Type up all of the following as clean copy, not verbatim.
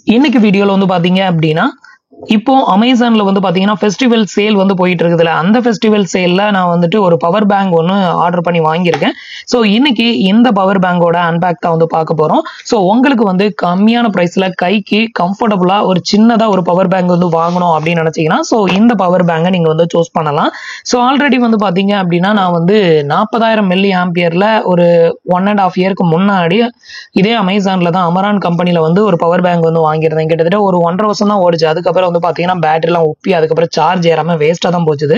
இன்னைக்கு வீடியோல வந்து பாத்தீங்க அப்படின்னா இப்போ அமேசான்ல வந்து பாத்தீங்கன்னா ஃபெஸ்டிவல் சேல் வந்து போயிட்டு இருக்குதுல அந்த ஃபெஸ்டிவல் சேல்ல நான் வந்துட்டு ஒரு பவர் பேங்க் ஒன்று ஆர்டர் பண்ணி வாங்கியிருக்கேன். ஸோ இன்னைக்கு இந்த பவர் பேங்கோட அன்பேக் தான் வந்து பார்க்க போறோம். ஸோ உங்களுக்கு வந்து கம்மியான பிரைஸ்ல கைக்கு கம்ஃபர்டபுளா ஒரு சின்னதா ஒரு பவர் பேங்க் வந்து வாங்கணும் அப்படின்னு நினைச்சீங்கன்னா ஸோ இந்த பவர் பேங்கை நீங்க வந்து சூஸ் பண்ணலாம். ஸோ ஆல்ரெடி வந்து பாத்தீங்க அப்படின்னா நான் வந்து 40,000 மில்லி ஆம்பியர்ல ஒரு 1.5 இயருக்கு முன்னாடி இதே அமேசான்ல தான் அமரான் கம்பெனில வந்து ஒரு பவர் பேங்க் வந்து வாங்கியிருந்தேன். கிட்டத்தட்ட ஒரு 1.5 வருஷம் தான் ஓடிச்சு. அதுக்கப்புறம் வந்து பாத்தீங்கன்னா பேட்டரிலாம் ஒப்பி அதுக்கப்புறம் சார்ஜ் ஏறாம வேஸ்டா தான் போச்சுது.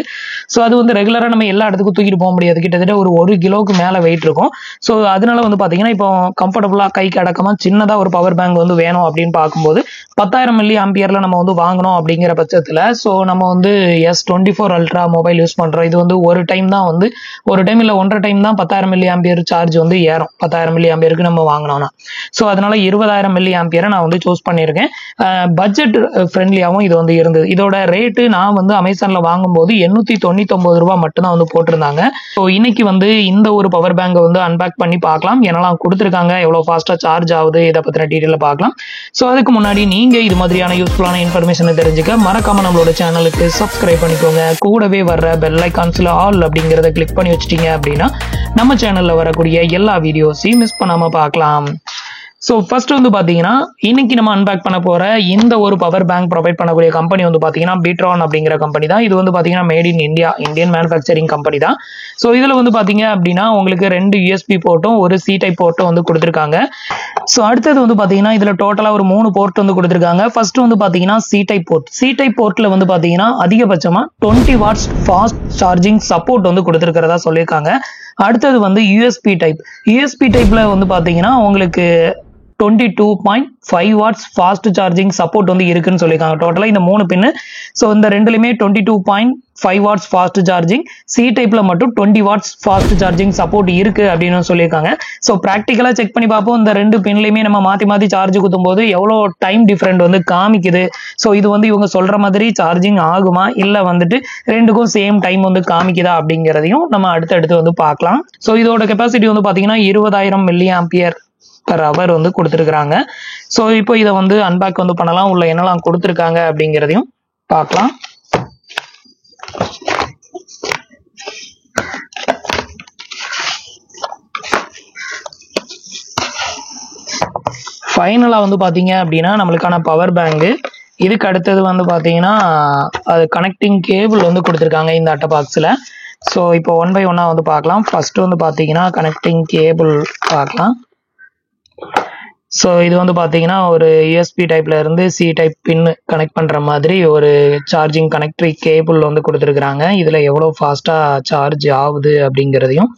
ஸோ அது வந்து ரெகுலரா நம்ம எல்லா இடத்துக்கும் தூக்கிட்டு போக முடியாது. கிட்டத்தட்ட ஒரு 1 கிலோக்கு மேல வெயிட் இருக்கும். ஸோ அதனால வந்து பாத்தீங்கன்னா இப்போ கம்ஃபர்டபுளா கைக்கு அடக்கமா சின்னதா ஒரு பவர் பேங்க் வந்து வேணும் அப்படின்னு பார்க்கும்போது 10,000 மில்லி ஆம்பியர்ல நம்ம வந்து வாங்கணும் அப்படிங்கிற பட்சத்துல ஸோ நம்ம வந்து S24 அல்ட்ரா மொபைல் யூஸ் பண்றோம். இது வந்து ஒரு டைம் இல்ல 1.5 டைம் தான் 10,000 மில்லி ஆம்பியர் சார்ஜ் வந்து ஏறும். 10,000 மில்லி ஆம்பியருக்கு நம்ம வாங்கினோம்னா ஸோ அதனால 20,000 மில்லி ஆம்பியரை நான் வந்து சூஸ் பண்ணியிருக்கேன். பட்ஜெட் ஃப்ரெண்ட்லியாகவும் இது வந்து இருந்தது. இதோட ரேட்டு நான் வந்து அமேசான்ல வாங்கும்போது 899 ரூபாய் மட்டும் தான் வந்து போட்டிருந்தாங்க. ஸோ இன்னைக்கு வந்து இந்த ஒரு பவர் பேங்கை வந்து அன்பேக் பண்ணி பார்க்கலாம். என்னெல்லாம் கொடுத்துருக்காங்க, எவ்வளவு ஃபாஸ்டா சார்ஜ் ஆகுது, இதை பத்தின டீட்டெயில பார்க்கலாம். ஸோ அதுக்கு முன்னாடி நீங்க இது மாதிரியான யூஸ்ஃபுல்லான இன்ஃபர்மேஷனை தெரிஞ்சுக்க மறக்காம நம்மளோட சேனலுக்கு சப்ஸ்கிரைப் பண்ணிக்கோங்க. கூடவே வர்ற பெல் ஐகான்ஸ்ல ஆல் அப்படிங்கறத கிளிக் பண்ணி வச்சிட்டீங்க அப்படின்னா நம்ம சேனல்ல வரக்கூடிய எல்லா வீடியோஸையும் மிஸ் பண்ணாம பார்க்கலாம். ஸோ ஃபர்ஸ்ட் வந்து பாத்தீங்கன்னா இன்னைக்கு நம்ம அன்பேக் பண்ண போற இந்த ஒரு பவர் பேங்க் ப்ரொவைட் பண்ணக்கூடிய கம்பெனி வந்து பாத்தீங்கன்னா பீட்ரான் அப்படிங்கிற கம்பெனி தான். இது வந்து பாத்தீங்கன்னா made in India, Indian manufacturing company தான். ஸோ இதுல வந்து பாத்தீங்க அப்படின்னா உங்களுக்கு 2 USB போர்ட்டும் ஒரு C டைப் போர்ட்டும் வந்து கொடுத்துருக்காங்க. ஸோ அடுத்தது வந்து பாத்தீங்கன்னா இதுல டோட்டலா ஒரு 3 போர்ட் வந்து கொடுத்துருக்காங்க. ஃபர்ஸ்ட் வந்து பாத்தீங்கன்னா C type port. C type போர்ட்ல வந்து பாத்தீங்கன்னா அதிகபட்சமா 20 வாட்ஸ் ஃபாஸ்ட் சார்ஜிங் சப்போர்ட் வந்து கொடுத்துருக்கிறதா சொல்லியிருக்காங்க. அடுத்தது வந்து USB டைப். USB டைப்ல வந்து பாத்தீங்கன்னா உங்களுக்கு 22.5 வாட்ஸ் ஃபாஸ்ட் சார்ஜிங் சப்போர்ட் வந்து இருக்குன்னு சொல்லியிருக்காங்க. டோட்டலா இந்த 3 பின்னு. ஸோ இந்த ரெண்டுலையுமே 22.5 வாட்ஸ் ஃபாஸ்ட் சார்ஜிங், C டைப்ல மட்டும் 20 வாட்ஸ் ஃபாஸ்ட் சார்ஜிங் சப்போர்ட் இருக்கு அப்படின்னு சொல்லியிருக்காங்க. ஸோ ப்ராக்டிக்கலா செக் பண்ணி பார்ப்போம். இந்த 2 பின்லையுமே நம்ம மாத்தி சார்ஜ் குத்தும் போது எவ்வளோ டைம் டிஃபரெண்ட் வந்து காமிக்குது. ஸோ இது வந்து இவங்க சொல்ற மாதிரி சார்ஜிங் ஆகுமா இல்ல வந்துட்டு ரெண்டுக்கும் சேம் டைம் வந்து காமிக்குதா அப்படிங்கிறதையும் நம்ம அடுத்தடுத்து வந்து பார்க்கலாம். ஸோ இதோட கெப்பாசிட்டி வந்து பாத்தீங்கன்னா 20,000 மில்லி ஆம்பியர் per hour வந்து கொடுத்துருக்காங்க. ஸோ இப்போ இதை வந்து அன்பேக் வந்து பண்ணலாம். உள்ள என்னெல்லாம் கொடுத்துருக்காங்க அப்படிங்கிறதையும் பார்க்கலாம். ஃபைனலா வந்து பாத்தீங்க அப்படின்னா நம்மளுக்கான பவர் பேங்க். இதுக்கு அடுத்தது வந்து பாத்தீங்கன்னா அது கனெக்டிங் கேபிள் வந்து கொடுத்துருக்காங்க இந்த அட்டை பாக்ஸ்ல. ஸோ இப்போ 1 by 1 வந்து பார்க்கலாம். ஃபர்ஸ்ட் வந்து பாத்தீங்கன்னா கனெக்டிங் கேபிள் பார்க்கலாம். ஸோ இது வந்து பாத்தீங்கன்னா ஒரு USB டைப்ல இருந்து C டைப் பின் கனெக்ட் பண்ற மாதிரி ஒரு சார்ஜிங் கனெக்டரி கேபிள் வந்து கொடுத்துருக்காங்க. இதுல எவ்வளவு ஃபாஸ்டா சார்ஜ் ஆகுது அப்படிங்கிறதையும்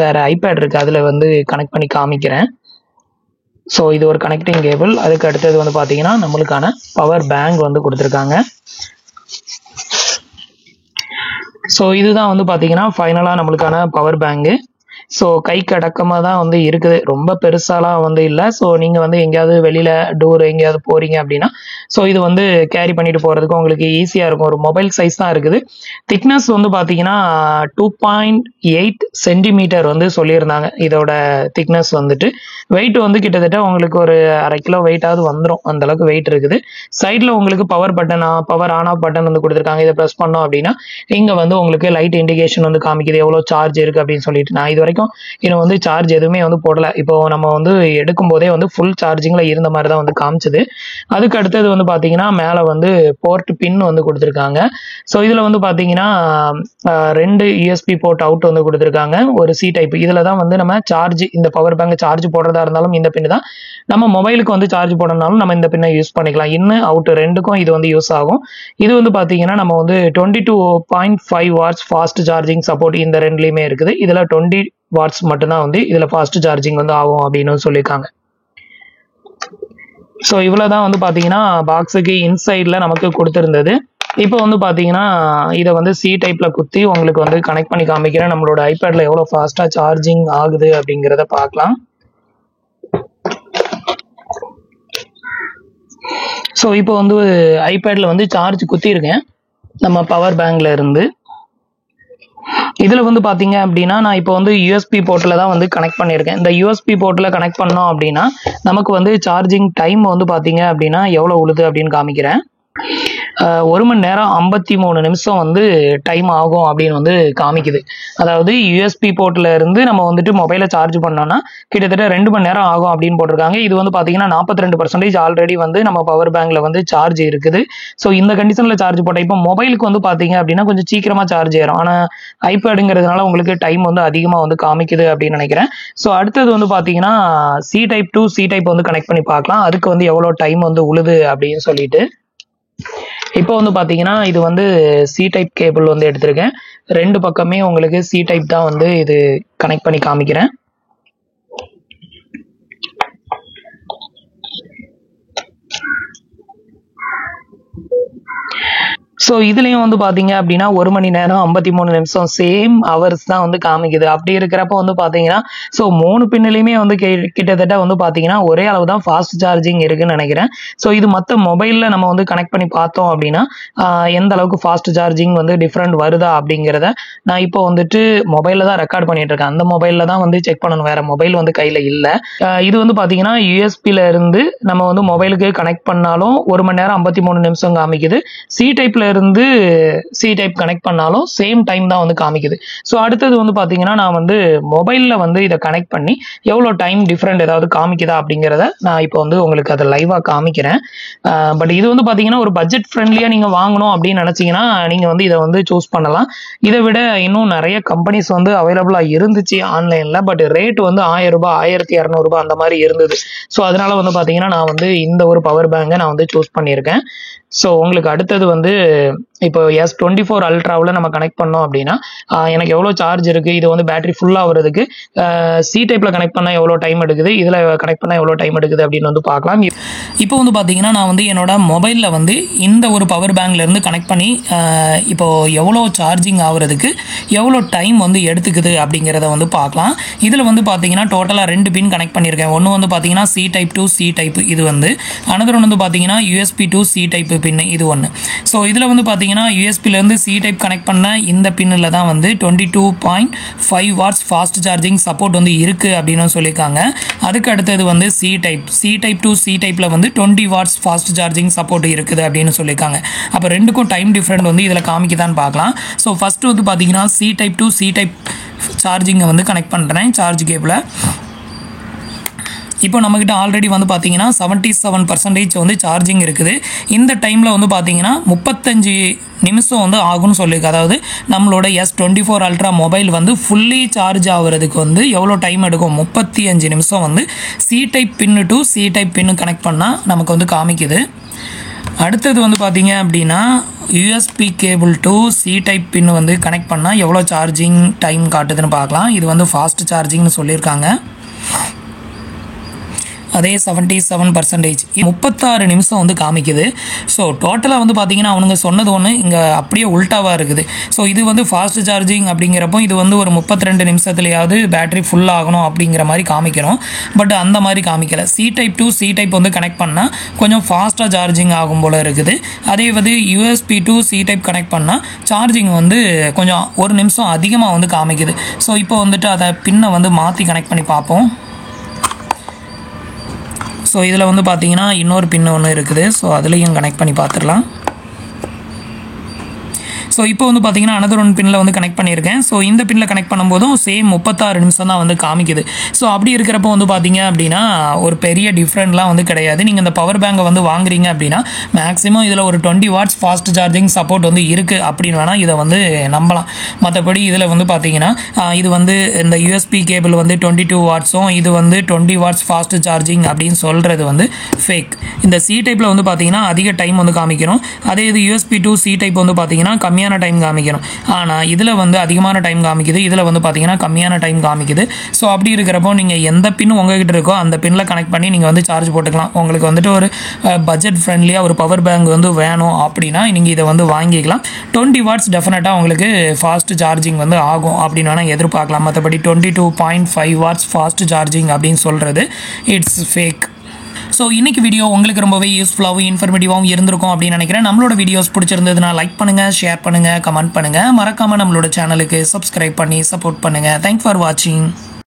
வேற ஐபேட் இருக்கு அதுல வந்து கனெக்ட் பண்ணி காமிக்கிறேன். ஸோ இது ஒரு கனெக்டிங் கேபிள். அதுக்கு அடுத்தது வந்து பாத்தீங்கன்னா நம்மளுக்கான பவர் பேங்க் வந்து கொடுத்துருக்காங்க. ஸோ இதுதான் வந்து பாத்தீங்கன்னா ஃபைனலா நம்மளுக்கான பவர் பேங்க். ஸோ கைக்கு அடக்கமா தான் வந்து இருக்குது. ரொம்ப பெருசாலாம் வந்து இல்லை. ஸோ நீங்க வந்து எங்கேயாவது வெளியில டூர் எங்கேயாவது போறீங்க அப்படின்னா ஸோ இது வந்து கேரி பண்ணிட்டு போறதுக்கு உங்களுக்கு ஈஸியா இருக்கும். ஒரு மொபைல் சைஸ் தான் இருக்குது. திக்னஸ் வந்து பாத்தீங்கன்னா 2.8 சென்டிமீட்டர் வந்து சொல்லியிருந்தாங்க. இதோட திக்னஸ் வந்துட்டு வெயிட் வந்து கிட்டத்தட்ட உங்களுக்கு ஒரு 1/2 கிலோ வெயிட்டாவது வந்துடும். அந்த அளவுக்கு வெயிட் இருக்குது. சைட்ல உங்களுக்கு பவர் ஆன் ஆஃப் பட்டன் வந்து கொடுத்துருக்காங்க. இதை ப்ரெஸ் பண்ணோம் அப்படின்னா இங்க வந்து உங்களுக்கு லைட் இண்டிகேஷன் வந்து காமிக்குது எவ்வளவு சார்ஜ் இருக்கு அப்படின்னு சொல்லிட்டு. நான் இது வரைக்கும் இன்னும் வந்து சார்ஜ் எதுவுமே வந்து போடல. இப்போ நம்ம வந்து எடுக்கும் போதே வந்து ஃபுல் சார்ஜிங்ல இருந்த மாதிரி தான் வந்து காமிச்சது. அதுக்கு அடுத்தது வந்து பாத்தீங்கன்னா மேல வந்து போர்ட் பின் வந்து கொடுத்துருக்காங்க. ஸோ இதுல வந்து பாத்தீங்கன்னா 2 USB போர்ட் அவுட் வந்து கொடுத்துருக்காங்க. ஒரு C டைப். இதுல தான் வந்து நம்ம சார்ஜ் இந்த பவர் பேங்க் சார்ஜ் போடுறதா இருந்தாலும் இந்த பின் தான். நம்ம மொபைலுக்கு வந்து சார்ஜ் போடணும்னாலும் நம்ம இந்த பின்னை யூஸ் பண்ணிக்கலாம். அவுட் ரெண்டுக்கும் இது வந்து யூஸ் ஆகும். இது வந்து பாத்தீங்கன்னா நம்ம வந்து 22.5 வாட்ஸ் ஃபாஸ்ட் சார்ஜிங் சப்போர்ட் இந்த ரெண்டுலயுமே இருக்குது. இதுல 20 வாட்ஸ் மட்டும்தான் வந்து இதுல ஃபாஸ்ட் சார்ஜிங் வந்து ஆகும் அப்படின்னு சொல்லியிருக்காங்க. ஸோ இவ்வளவுதான் வந்து பாத்தீங்கன்னா பாக்ஸுக்கு இன்சைட்ல நமக்கு கொடுத்திருந்தது. இப்போ வந்து பாத்தீங்கன்னா இதை வந்து C டைப்ல குத்தி உங்களுக்கு வந்து கனெக்ட் பண்ணி காமிக்கிறேன். நம்மளோட ஐபேட்ல எவ்வளவு ஃபாஸ்டா சார்ஜிங் ஆகுது அப்படிங்கிறத பார்க்கலாம். ஸோ இப்போ வந்து ஐபேட்ல வந்து சார்ஜ் குத்தி இருக்கேன் நம்ம பவர் பேங்க்ல இருந்து. இதில் வந்து பார்த்தீங்க அப்படின்னா நான் இப்போ வந்து யூஎஸ்பி போர்ட்டில் தான் வந்து கனெக்ட் பண்ணியிருக்கேன். இந்த யூஎஸ்பி போர்ட்டில் கனெக்ட் பண்ணோம் அப்படின்னா நமக்கு வந்து சார்ஜிங் டைம் வந்து பார்த்தீங்க அப்படின்னா எவ்வளோ உழுது அப்படின்னு காமிக்கிறேன். 1 மணி நேரம் 53 நிமிஷம் வந்து டைம் ஆகும் அப்படின்னு வந்து காமிக்குது. அதாவது யூஎஸ்பி போர்ட்டில் இருந்து நம்ம வந்துட்டு மொபைலை சார்ஜ் பண்ணோம்னா கிட்டத்தட்ட 2 மணி நேரம் ஆகும் அப்படின்னு போட்டிருக்காங்க. இது வந்து பார்த்தீங்கன்னா 42% ஆல்ரெடி வந்து நம்ம பவர் பேங்க்ல வந்து சார்ஜ் இருக்குது. ஸோ இந்த கண்டிஷனில் சார்ஜ் போட்டால் இப்போ மொபைலுக்கு வந்து பார்த்தீங்க அப்படின்னா கொஞ்சம் சீக்கிரமாக சார்ஜ் ஏறும். ஆனால் ஐபேடுங்கிறதுனால உங்களுக்கு டைம் வந்து அதிகமாக வந்து காமிக்குது அப்படின்னு நினைக்கிறேன். ஸோ அடுத்தது வந்து பார்த்தீங்கன்னா C type to C type வந்து கனெக்ட் பண்ணி பார்க்கலாம். அதுக்கு வந்து எவ்வளோ டைம் வந்து உழுது அப்படின்னு சொல்லிட்டு. இப்போ வந்து பார்த்தீங்கன்னா இது வந்து சி டைப் கேபிள் வந்து எடுத்திருக்கேன். 2 பக்கமே உங்களுக்கு சி டைப் தான் வந்து இது கனெக்ட் பண்ணி காமிக்கிறேன். ஸோ இதுலேயும் வந்து பார்த்தீங்க அப்படின்னா 1 மணி நேரம் 53 நிமிஷம் சேம் ஹவர்ஸ் தான் வந்து காமிக்குது. அப்படி இருக்கிறப்ப வந்து பார்த்தீங்கன்னா ஸோ 3 பின்னிலையுமே வந்து கிட்டத்தட்ட வந்து பார்த்தீங்கன்னா ஒரே அளவு தான் ஃபாஸ்ட் சார்ஜிங் இருக்குன்னு நினைக்கிறேன். ஸோ இது மற்ற மொபைலில் நம்ம வந்து கனெக்ட் பண்ணி பார்த்தோம் அப்படின்னா எந்த அளவுக்கு ஃபாஸ்ட் சார்ஜிங் வந்து டிஃப்ரெண்ட் வருதா அப்படிங்கிறத நான் இப்போ வந்துட்டு மொபைலில் தான் ரெக்கார்ட் பண்ணிட்டு இருக்கேன். அந்த மொபைலில் தான் வந்து செக் பண்ணணும், வேற மொபைல் வந்து கையில் இல்லை. இது வந்து பார்த்தீங்கன்னா யூஎஸ்பியில் இருந்து நம்ம வந்து மொபைலுக்கு கனெக்ட் பண்ணாலும் 1 மணி நேரம் 53 நிமிஷம் காமிக்குது. சி டைப்ல இருந்து சி டைப் கனெக்ட் பண்ணாலும் சேம் டைம் தான் வந்து காமிக்குது. ஸோ அடுத்தது வந்து பார்த்தீங்கன்னா நான் வந்து மொபைலில் வந்து இதை கனெக்ட் பண்ணி எவ்வளோ டைம் டிஃப்ரெண்ட் ஏதாவது காமிக்குதா அப்படிங்கிறத நான் இப்போ வந்து உங்களுக்கு அதை லைவாக காமிக்கிறேன். பட் இது வந்து பார்த்தீங்கன்னா ஒரு பட்ஜெட் ஃப்ரெண்ட்லியாக நீங்கள் வாங்கணும் அப்படின்னு நினச்சிங்கன்னா நீங்கள் வந்து இதை வந்து சூஸ் பண்ணலாம். இதை விட இன்னும் நிறைய கம்பெனிஸ் வந்து அவைலபிளாக இருந்துச்சு ஆன்லைனில். பட் ரேட் வந்து 1000 ரூபாய் 1200 அந்த மாதிரி இருந்தது. ஸோ அதனால வந்து பார்த்தீங்கன்னா நான் வந்து இந்த ஒரு பவர் பேங்கை நான் வந்து சூஸ் பண்ணியிருக்கேன். ஸோ உங்களுக்கு அடுத்தது வந்து இப்போ S24 அல்ட்ராவில் நம்ம கனெக்ட் பண்ணோம் அப்படின்னா எனக்கு எவ்வளோ சார்ஜ் இருக்குது, இது வந்து பேட்டரி ஃபுல்லாக வர்றதுக்கு சி டைப்பில் கனெக்ட் பண்ணால் எவ்வளோ டைம் எடுக்குது, இதில் கனெக்ட் பண்ணால் எவ்வளோ டைம் எடுக்குது அப்படின்னு வந்து பார்க்கலாம். இப்போ வந்து பார்த்தீங்கன்னா நான் வந்து என்னோட மொபைலில் வந்து இந்த ஒரு பவர் பேங்க்லேருந்து கனெக்ட் பண்ணி இப்போது எவ்வளோ சார்ஜிங் ஆகுறதுக்கு எவ்வளோ டைம் வந்து எடுத்துக்குது அப்படிங்கிறத வந்து பார்க்கலாம். இதில் வந்து பார்த்தீங்கன்னா டோட்டலாக 2 பின் கனெக்ட் பண்ணியிருக்கேன். ஒன்று வந்து பார்த்தீங்கன்னா C type to C type, இது வந்து அனதர் ஒன்று வந்து பார்த்தீங்கன்னா யூஎஸ்பி டு சி டைப் பின், இது ஒன்று. ஸோ இதில் வந்து பார்த்தீங்கன்னா யூஎஸ்பிலேருந்து சி டைப் கனெக்ட் பண்ண இந்த பின்னில் தான் வந்து 22.5 வாட்ஸ் ஃபாஸ்ட் சார்ஜிங் சப்போர்ட் வந்து இருக்குது அப்படின்னு சொல்லியிருக்காங்க. அதுக்கு அடுத்தது வந்து சி டைப் டு சி டைப்பில் வந்து 20 வாட்ஸ் ஃபாஸ்ட் சார்ஜிங் சப்போர்ட் இருக்குது அப்படின்னு சொல்லியிருக்காங்க. அப்போ ரெண்டுக்கும் டைம் டிஃப்ரெண்ட் வந்து இதில் காமிக்குதான்னு பார்க்கலாம். ஸோ ஃபஸ்ட்டு வந்து பார்த்தீங்கன்னா C type to C type சார்ஜிங்கை வந்து கனெக்ட் பண்ணுறேன் சார்ஜ் கேபில். இப்போ நம்மக்கிட்ட ஆல்ரெடி வந்து பார்த்தீங்கன்னா 77% வந்து சார்ஜிங் இருக்குது. இந்த டைமில் வந்து பார்த்தீங்கன்னா 35 நிமிஷம் வந்து ஆகும்னு சொல்லியிருக்கு. அதாவது நம்மளோட S24 அல்ட்ரா மொபைல் வந்து ஃபுல்லி சார்ஜ் ஆகிறதுக்கு வந்து எவ்வளோ டைம் எடுக்கும், 35 நிமிஷம் வந்து C type pin to C type pin connect பண்ணால் நமக்கு வந்து காமிக்குது. அடுத்தது வந்து பார்த்தீங்க அப்படின்னா USB cable to C type pin வந்து கனெக்ட் பண்ணால் எவ்வளோ சார்ஜிங் டைம் காட்டுதுன்னு பார்க்கலாம். இது வந்து ஃபாஸ்ட் சார்ஜிங்னு சொல்லியிருக்காங்க. அதே 77%, 36 நிமிஷம் வந்து காமிக்குது. ஸோ டோட்டலாக வந்து பார்த்தீங்கன்னா அவனுங்க சொன்னது ஒன்று இங்கே அப்படியே உல்ட்டாவாக இருக்குது. ஸோ இது வந்து ஃபாஸ்ட் சார்ஜிங் அப்படிங்கிறப்போ இது வந்து ஒரு 32 நிமிஷத்துலையாவது பேட்டரி ஃபுல் ஆகணும் அப்படிங்கிற மாதிரி காமிக்கிறோம். பட் அந்த மாதிரி காமிக்கலை. C type to C type வந்து கனெக்ட் பண்ணால் கொஞ்சம் ஃபாஸ்ட்டாக சார்ஜிங் ஆகும் போல் இருக்குது. அதே வந்து USB to C type connect பண்ணால் சார்ஜிங் வந்து கொஞ்சம் 1 நிமிஷம் அதிகமாக வந்து காமிக்குது. ஸோ இப்போ வந்துட்டு அதை பின்னை வந்து மாற்றி கனெக்ட் பண்ணி பார்ப்போம். ஸோ இதில் வந்து பார்த்தீங்கன்னா இன்னொரு பின் ஒன்று இருக்குது. ஸோ அதுலேயும் கனெக்ட் பண்ணி பார்த்துடலாம். ஸோ இப்போ வந்து பார்த்தீங்கன்னா அனதர் ஒன் பின்னில் வந்து கனெக்ட் பண்ணியிருக்கேன். ஸோ இந்த பின்னில் கனெக்ட் பண்ணும்போதும் சேம் 36 நிமிஷம் தான் வந்து காமிக்குது. ஸோ அப்படி இருக்கிறப்போ வந்து பார்த்தீங்க அப்படின்னா ஒரு பெரிய டிஃப்ரெண்ட்லாம் வந்து கிடையாது. நீங்கள் இந்த பவர் பேங்கை வந்து வாங்குறீங்க அப்படின்னா மேக்ஸிமம் இதில் ஒரு 20 வாட்ஸ் ஃபாஸ்ட் சார்ஜிங் சப்போர்ட் வந்து இருக்குது அப்படின்னு வேணால் இதை வந்து நம்பலாம். மற்றபடி இதில் வந்து பார்த்தீங்கன்னா இது வந்து இந்த யூஎஸ்பி கேபிள் வந்து 22 வாட்ஸும் இது வந்து 20 வாட்ஸ் ஃபாஸ்ட் சார்ஜிங் அப்படின்னு சொல்கிறது வந்து ஃபேக். இந்த சி டைப்பில் வந்து பார்த்தீங்கன்னா அதிக டைம் வந்து காமிக்கணும். அதே இது யூஎஸ்பி டு சி டைப் வந்து பார்த்தீங்கன்னா கம்மியான டைம் காமிக்கணும். ஆனால் இதில் வந்து அதிகமான டைம் காமிக்குது, இதில் வந்து பார்த்தீங்கன்னா கம்மியான டைம் காமிக்குது. ஸோ அப்படி இருக்கிறப்போ நீங்கள் எந்த பின் உங்ககிட்ட இருக்கோ அந்த பின்னில் கனெக்ட் பண்ணி நீங்கள் வந்து சார்ஜ் போட்டுக்கலாம். உங்களுக்கு வந்துட்டு ஒரு பட்ஜெட் ஃப்ரெண்ட்லியாக ஒரு பவர் பேங்க் வந்து வேணும் அப்படின்னா நீங்கள் இதை வந்து வாங்கிக்கலாம். 20 வாட்ஸ் டெஃபினட்டாக உங்களுக்கு ஃபாஸ்ட் சார்ஜிங் வந்து ஆகும் அப்படின்னு வேணால் எதிர்பார்க்கலாம். மற்றபடி 22.5 வாட்ஸ் ஃபாஸ்ட் சார்ஜிங் அப்படின்னு சொல்கிறது இட்ஸ் ஃபேக். ஸோ இன்னைக்கு வீடியோ உங்களுக்கு ரொம்பவே யூஸ்ஃபுல்லாகவும் இன்ஃபர்மேட்டிவாகவும் இருந்திருக்கும் அப்படின்னு நினைக்கிறேன். நம்மளோட வீடியோஸ் பிடிச்சிருந்ததுன்னா லைக் பண்ணுங்கள், ஷேர் பண்ணுங்கள், கமெண்ட் பண்ணுங்கள். மறக்காமல் நம்மளோட சேனலுக்கு சப்ஸ்கிரைப் பண்ணி சப்போர்ட் பண்ணுங்கள். தேங்க்ஸ் ஃபார் வாட்சிங்.